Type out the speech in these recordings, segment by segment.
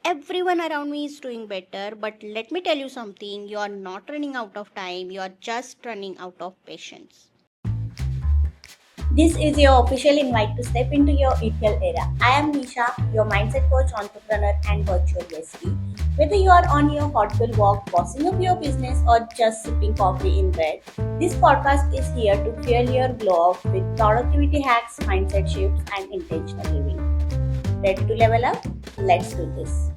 everyone around me is doing better, but let me tell you something, you are not running out of time, you are just running out of patience. This is your official invite to step into your ideal era. I am Nisha, your mindset coach, entrepreneur, and virtual bestie. Whether you are on your thoughtful walk, bossing up your business, or just sipping coffee in bed, this podcast is here to fuel your glow up with productivity hacks, mindset shifts, and intentional living. Ready to level up? Let's do this.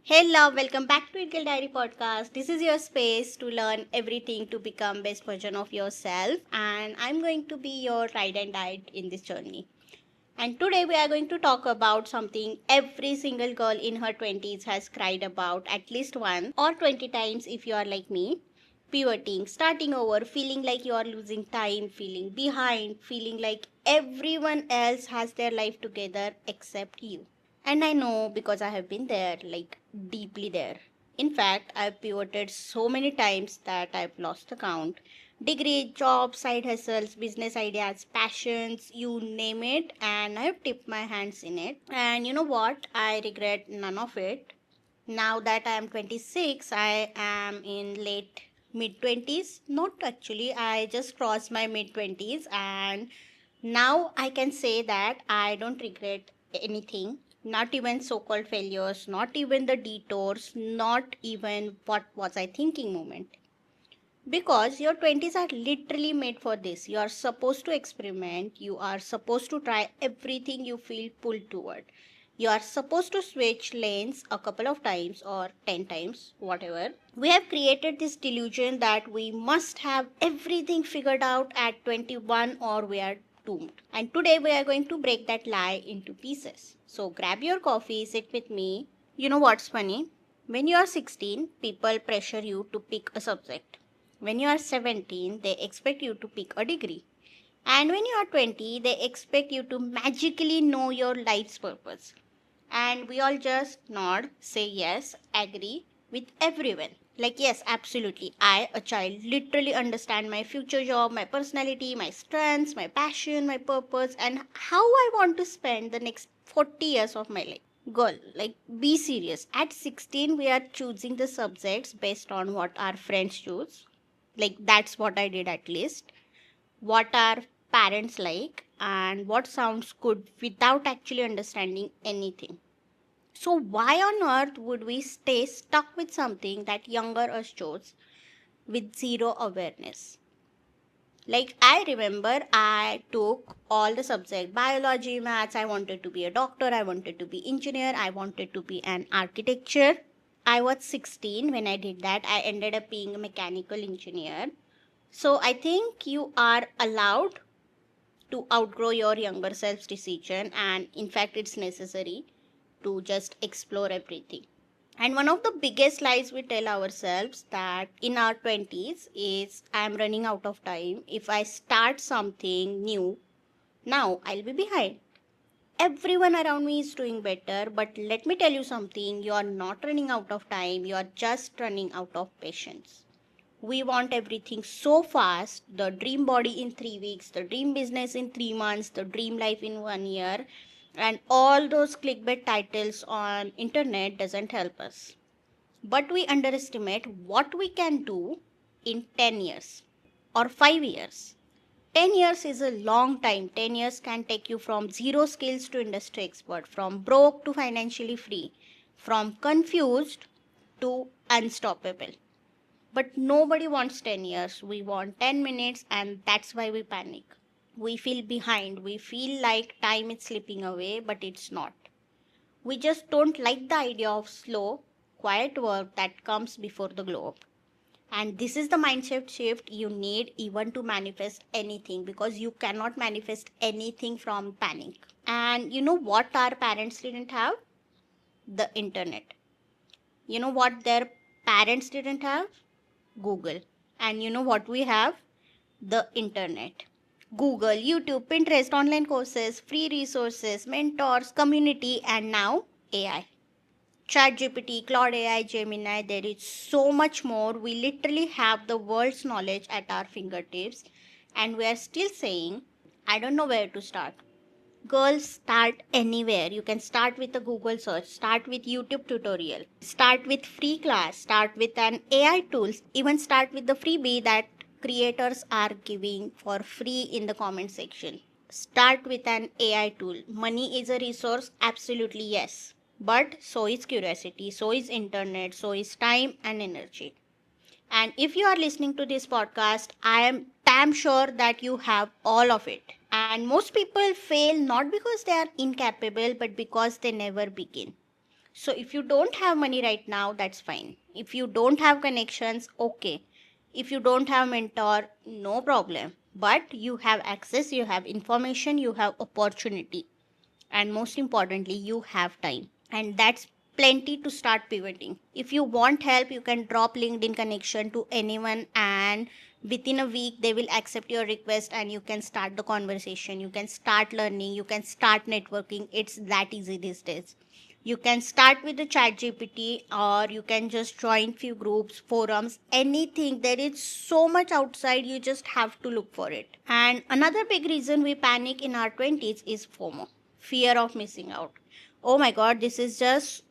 Hey love, welcome back to Ideal Diary Podcast. This is your space to learn everything to become best version of yourself, and I'm going to be your ride and guide in this journey. And today we are going to talk about something every single girl in her 20s has cried about at least one or 20 times if you are like me. Pivoting, starting over, feeling like you are losing time, feeling behind, feeling like everyone else has their life together except you. And I know because I have been there, like deeply there. In fact, I've pivoted so many times that I've lost the count. Degree, jobs, side hustles, business ideas, passions, you name it, and I've tipped my hands in it. And you know what? I regret none of it. Now that I am 26, I am in late mid 20s. Not actually, I just crossed my mid 20s, and now I can say that I don't regret anything, not even so called failures, not even the detours, not even what was I thinking moment. Because your 20s are literally made for this. You are supposed to experiment, you are supposed to try everything you feel pulled toward. You are supposed to switch lanes a couple of times or 10 times, whatever. We have created this delusion that we must have everything figured out at 21 or we are doomed. And today we are going to break that lie into pieces. So grab your coffee, sit with me. You know what's funny? When you are 16, people pressure you to pick a subject. When you are 17, they expect you to pick a degree. And when you are 20, they expect you to magically know your life's purpose. And we all just nod, say yes, agree with everyone. Like, yes, absolutely. I, a child, literally understand my future job, my personality, my strengths, my passion, my purpose, and how I want to spend the next 40 years of my life. Girl, like, be serious. At 16, we are choosing the subjects based on what our friends choose. Like, that's what I did at least. What our parents like, and what sounds good without actually understanding anything. So, why on earth would we stay stuck with something that younger us chose with zero awareness? Like, I remember I took all the subjects biology, maths. I wanted to be a doctor, I wanted to be engineer, I wanted to be an architecture. I was 16 when I did that. I ended up being a mechanical engineer. So, I think you are allowed to outgrow your younger self's decision, and in fact, it's necessary to just explore everything. And one of the biggest lies we tell ourselves that in our 20s is I'm running out of time. If I start something new now, I'll be behind. Everyone around me is doing better, but let me tell you something, you are not running out of time, you are just running out of patience. We want everything so fast, the dream body in 3 weeks, the dream business in 3 months, the dream life in 1 year, and all those clickbait titles on internet doesn't help us. But we underestimate what we can do in 10 years or 5 years. 10 years is a long time. 10 years can take you from zero skills to industry expert, from broke to financially free, from confused to unstoppable. But nobody wants 10 years. We want 10 minutes, and that's why we panic. We feel behind. We feel like time is slipping away, but it's not. We just don't like the idea of slow, quiet work that comes before the glow up. And this is the mindset shift you need even to manifest anything, because you cannot manifest anything from panic. And you know what our parents didn't have? The internet. You know what their parents didn't have? Google. And you know what we have? The internet. Google, YouTube, Pinterest, online courses, free resources, mentors, community, and now AI. ChatGPT, Claude AI, Gemini, there is so much more. We literally have the world's knowledge at our fingertips, and we are still saying, I don't know where to start. Girls, start anywhere. You can start with a Google search, start with YouTube tutorial, start with free class, start with an AI tools, even start with the freebie that creators are giving for free in the comment section. Start with an AI tool. Money is a resource, absolutely yes. But so is curiosity, so is internet, so is time and energy. And if you are listening to this podcast, I am damn sure that you have all of it. And most people fail not because they are incapable, but because they never begin. So if you don't have money right now, that's fine. If you don't have connections, okay. If you don't have mentor, no problem. But you have access, you have information, you have opportunity. And most importantly, you have time. And that's plenty to start pivoting. If you want help, you can drop LinkedIn connection to anyone, and within a week they will accept your request and you can start the conversation, you can start learning, you can start networking. It's that easy these days. You can start with the chat gpt, or you can just join few groups, forums, anything. There is so much outside, you just have to look for it. And another big reason we panic in our 20s is FOMO, fear of missing out. Oh my god, this is just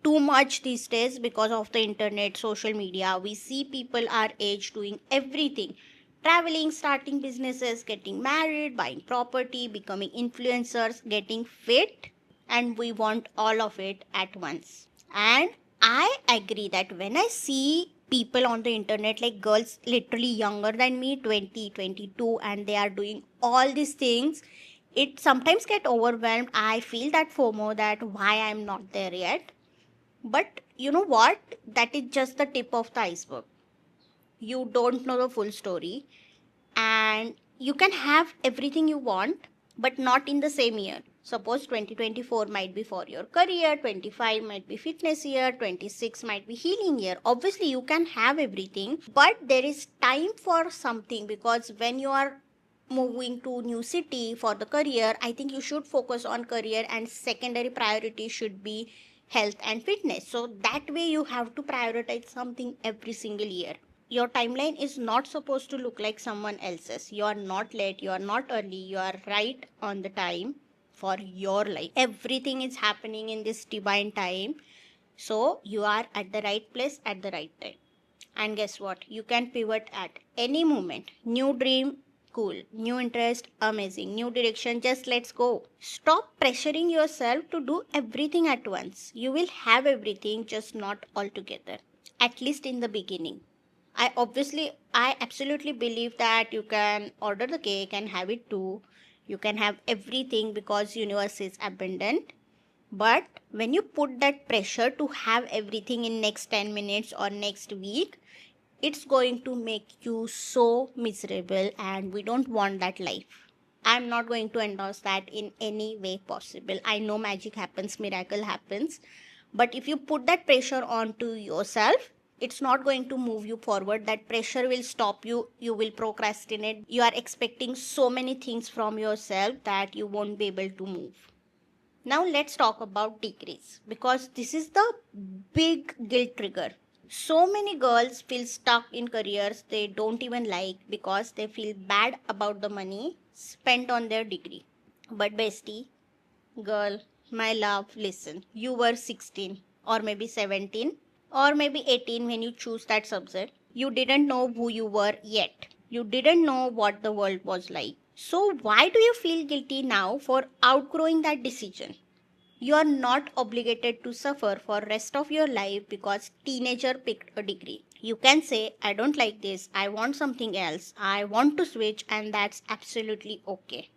too much these days because of the internet, social media. We see people our age doing everything: traveling, starting businesses, getting married, buying property, becoming influencers, getting fit, and we want all of it at once. And I agree that when I see people on the internet, like girls literally younger than me, 20, 22, and they are doing all these things, it sometimes get overwhelmed. I feel that FOMO, that why I'm not there yet. But you know what? That is just the tip of the iceberg. You don't know the full story, and you can have everything you want, but not in the same year. Suppose 2024 might be for your career, 25 might be fitness year, 26 might be healing year. Obviously, you can have everything, but there is time for something, because when you are moving to new city for the career, I think you should focus on career, and secondary priority should be health and fitness. So that way you have to prioritize something every single year. Your timeline is not supposed to look like someone else's. You are not late, you are not early, you are right on the time for your life. Everything is happening in this divine time. So you are at the right place at the right time. And guess what? You can pivot at any moment. New dream, cool. New interest, amazing. New direction, just let's go. Stop pressuring yourself to do everything at once. You will have everything, just not all together. At least in the beginning. I absolutely believe that you can order the cake and have it too. You can have everything because universe is abundant. But when you put that pressure to have everything in next 10 minutes or next week, it's going to make you so miserable, and we don't want that life. I'm not going to endorse that in any way possible. I know magic happens, miracle happens, but if you put that pressure onto yourself, it's not going to move you forward. That pressure will stop you. You will procrastinate. You are expecting so many things from yourself that you won't be able to move. Now let's talk about degrees, because this is the big guilt trigger. So many girls feel stuck in careers they don't even like because they feel bad about the money spent on their degree. But bestie, girl, my love, listen. You were 16 or maybe 17 or maybe 18 when you choose that subject. You didn't know who you were yet. You didn't know what the world was like. So why do you feel guilty now for outgrowing that decision? You are not obligated to suffer for rest of your life because teenager picked a degree. You can say, I don't like this, I want something else, I want to switch, and that's absolutely okay.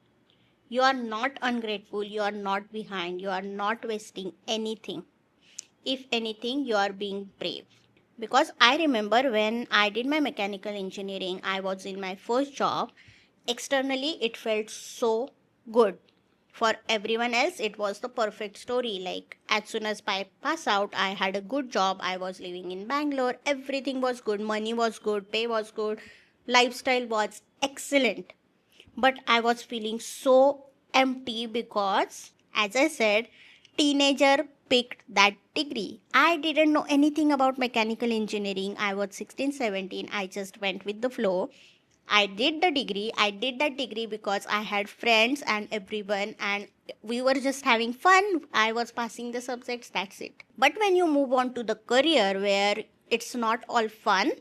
You are not ungrateful, you are not behind, you are not wasting anything. If anything, you are being brave. Because I remember when I did my mechanical engineering, I was in my first job. Externally, it felt so good. For everyone else, it was the perfect story. Like, as soon as I pass out, I had a good job. I was living in Bangalore. Everything was good. Money was good. Pay was good. Lifestyle was excellent. But I was feeling so empty because, as I said, teenager picked that degree. I didn't know anything about mechanical engineering. I was 16, 17. I just went with the flow. I did the degree. I did that degree because I had friends and everyone, and we were just having fun. I was passing the subjects, that's it. But when you move on to the career where it's not all fun,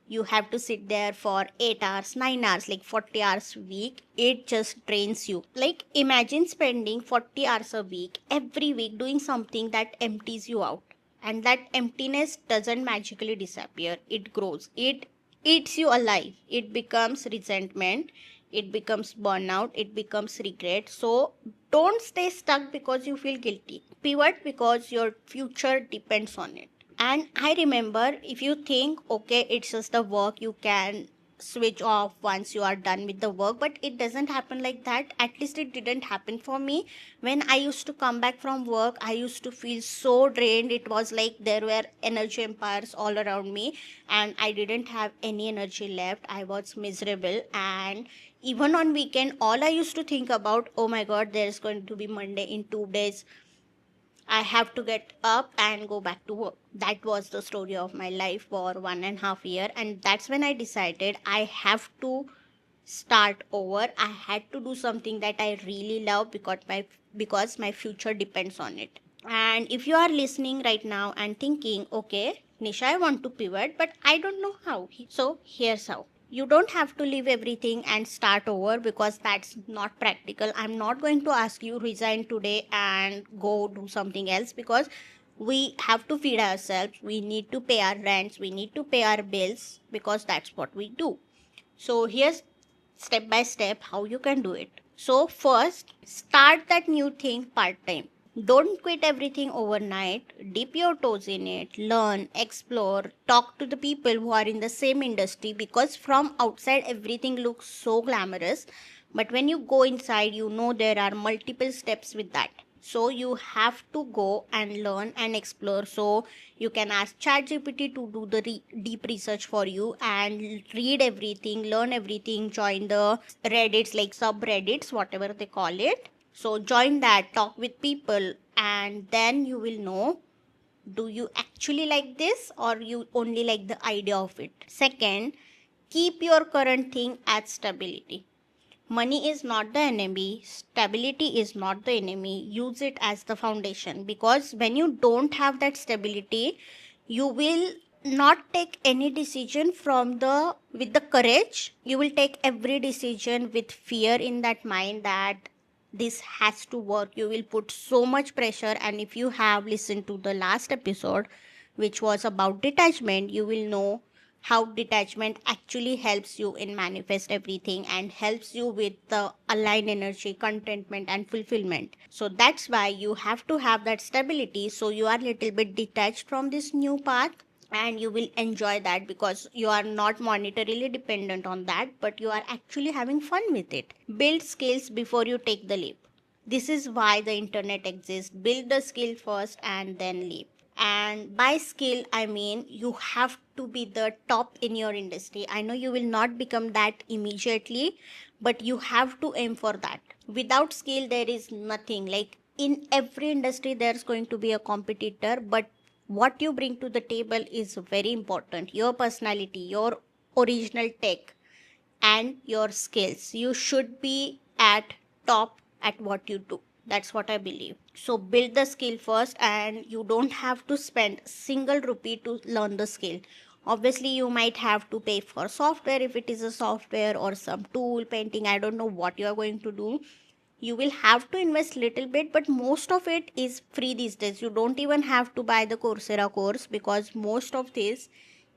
you have to sit there for 8 hours, 9 hours, like 40 hours a week. It just drains you. Like imagine spending 40 hours a week, every week, doing something that empties you out. And that emptiness doesn't magically disappear, it grows. It eats you alive. It becomes resentment, it becomes burnout, it becomes regret. So don't stay stuck because you feel guilty. Pivot because your future depends on it. And I remember, if you think, okay, it's just the work, you can switch off once you are done with the work, but it doesn't happen like that. At least it didn't happen for me. When I used to come back from work, I used to feel so drained. It was like there were energy empires all around me, and I didn't have any energy left. I was miserable. And even on weekend, all I used to think about, oh my god, there's going to be Monday in 2 days, I have to get up and go back to work. That was the story of my life for 1.5 years. And that's when I decided I have to start over. I had to do something that I really love because my future depends on it. And if you are listening right now and thinking, okay, Nisha, I want to pivot, but I don't know how. So here's how. You don't have to leave everything and start over because that's not practical. I'm not going to ask you resign today and go do something else, because we have to feed ourselves. We need to pay our rents. We need to pay our bills because that's what we do. So here's step by step how you can do it. So first, start that new thing part time. Don't quit everything overnight. Dip your toes in it, learn, explore, talk to the people who are in the same industry, because from outside everything looks so glamorous. But when you go inside, you know there are multiple steps with that. So you have to go and learn and explore. So you can ask ChatGPT to do the deep research for you and read everything, learn everything, join the Reddits, like subreddits, whatever they call it. So join that, talk with people, and then you will know, do you actually like this or you only like the idea of it. Second, keep your current thing as stability. Money is not the enemy, stability is not the enemy. Use it as the foundation, because when you don't have that stability, you will not take any decision from the with the courage. You will take every decision with fear in that mind that this has to work. You will put so much pressure. And if you have listened to the last episode, which was about detachment, you will know how detachment actually helps you in manifest everything and helps you with the aligned energy, contentment and fulfillment. So that's why you have to have that stability, so you are little bit detached from this new path, and you will enjoy that because you are not monetarily dependent on that, but you are actually having fun with it. Build skills before you take the leap. This is why the internet exists. Build the skill first and then leap. And by skill, I mean you have to be the top in your industry. I know you will not become that immediately, but you have to aim for that. Without skill, there is nothing. Like in every industry, there's going to be a competitor, but what you bring to the table is very important. Your personality, your original tech, and your skills. You should be at top at what you do. That's what I believe. So build the skill first, and you don't have to spend single rupee to learn the skill. Obviously, you might have to pay for software if it is a software or some tool, painting. I don't know what you are going to do. You will have to invest little bit, but most of it is free these days. You don't even have to buy the Coursera course because most of this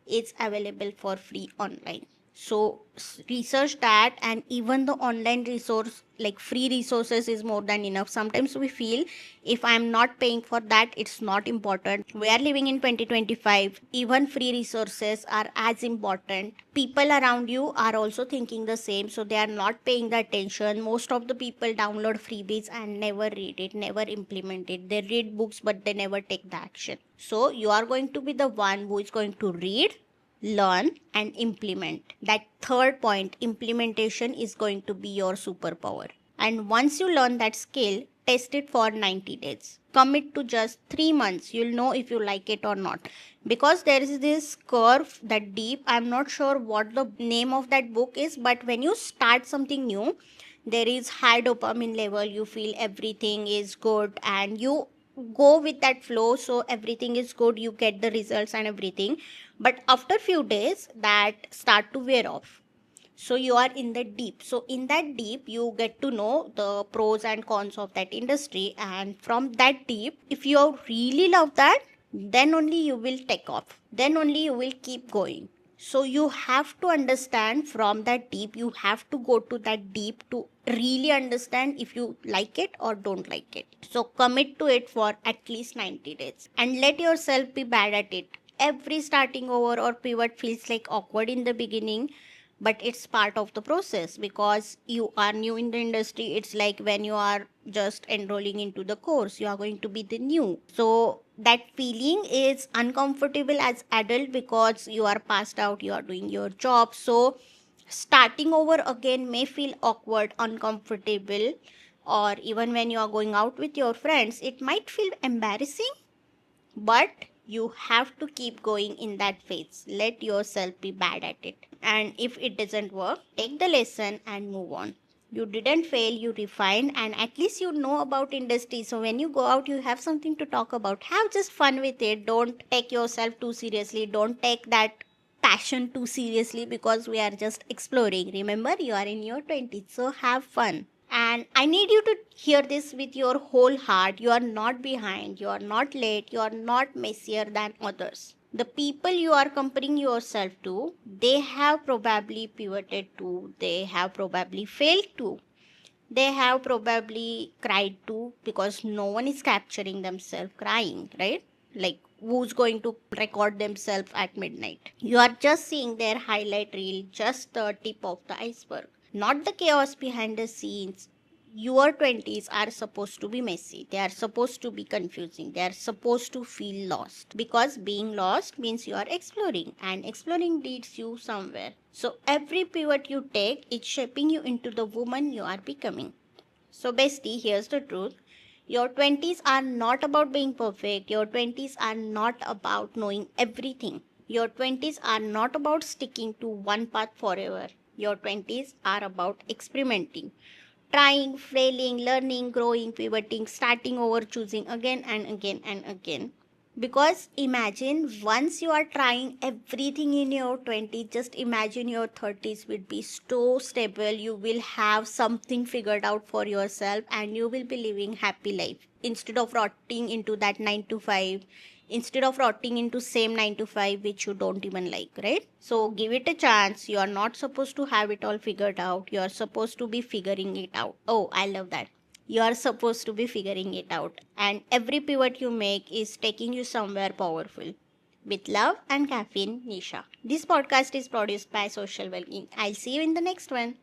is available for free online. So research that, and even the online resource, like free resources, is more than enough. Sometimes we feel if I'm not paying for that, it's not important. We are living in 2025. Even free resources are as important. People around you are also thinking the same, so they are not paying the attention. Most of the people download freebies and never read it, never implement it. They read books but they never take the action. So you are going to be the one who is going to read, learn and implement. That third point, implementation, is going to be your superpower. And once you learn that skill, test it for 90 days. Commit to just 3 months. You'll know if you like it or not. Because there is this curve, that deep, I'm not sure what the name of that book is, but when you start something new, there is high dopamine level, you feel everything is good and you go with that flow, so everything is good, you get the results and everything. But after few days that start to wear off, so you are in the deep, so in that deep you get to know the pros and cons of that industry, and from that deep, if you really love that, then only you will take off, then only you will keep going. So you have to understand from that deep, you have to go to that deep to really understand if you like it or don't like it. So commit to it for at least 90 days and let yourself be bad at it. Every starting over or pivot feels like awkward in the beginning, but it's part of the process because you are new in the industry. It's like when you are just enrolling into the course, you are going to be the new, so that feeling is uncomfortable as adult because you are passed out, you are doing your job. So starting over again may feel awkward, uncomfortable, or even when you are going out with your friends it might feel embarrassing, but you have to keep going in that phase. Let yourself be bad at it. And if it doesn't work, take the lesson and move on. You didn't fail, you refined, and at least you know about industry. So when you go out, you have something to talk about. Have just fun with it. Don't take yourself too seriously. Don't take that passion too seriously because we are just exploring. Remember, you are in your 20s, so have fun. And I need you to hear this with your whole heart. You are not behind, you are not late, you are not messier than others. The people you are comparing yourself to, they have probably pivoted too, they have probably failed too, they have probably cried too, because no one is capturing themselves crying, right? Like, who's going to record themselves at midnight? You are just seeing their highlight reel, just the tip of the iceberg, not the chaos behind the scenes. Your 20s are supposed to be messy. They are supposed to be confusing. They are supposed to feel lost. Because being lost means you are exploring, and exploring leads you somewhere. So every pivot you take, it's shaping you into the woman you are becoming. So, bestie, here's the truth. Your 20s are not about being perfect. Your 20s are not about knowing everything. Your 20s are not about sticking to one path forever. Your 20s are about experimenting, trying, failing, learning, growing, pivoting, starting over, choosing again and again and again. Because imagine once you are trying everything in your 20s, just imagine your 30s will be so stable. You will have something figured out for yourself and you will be living happy life instead of rotting into that 9 to 5, instead of rotting into same 9 to 5 which you don't even like, right? So give it a chance. You are not supposed to have it all figured out. You are supposed to be figuring it out. Oh, I love that. You are supposed to be figuring it out, and every pivot you make is taking you somewhere powerful. With love and caffeine, Nisha. This podcast is produced by Social Wellbeing. I'll see you in the next one.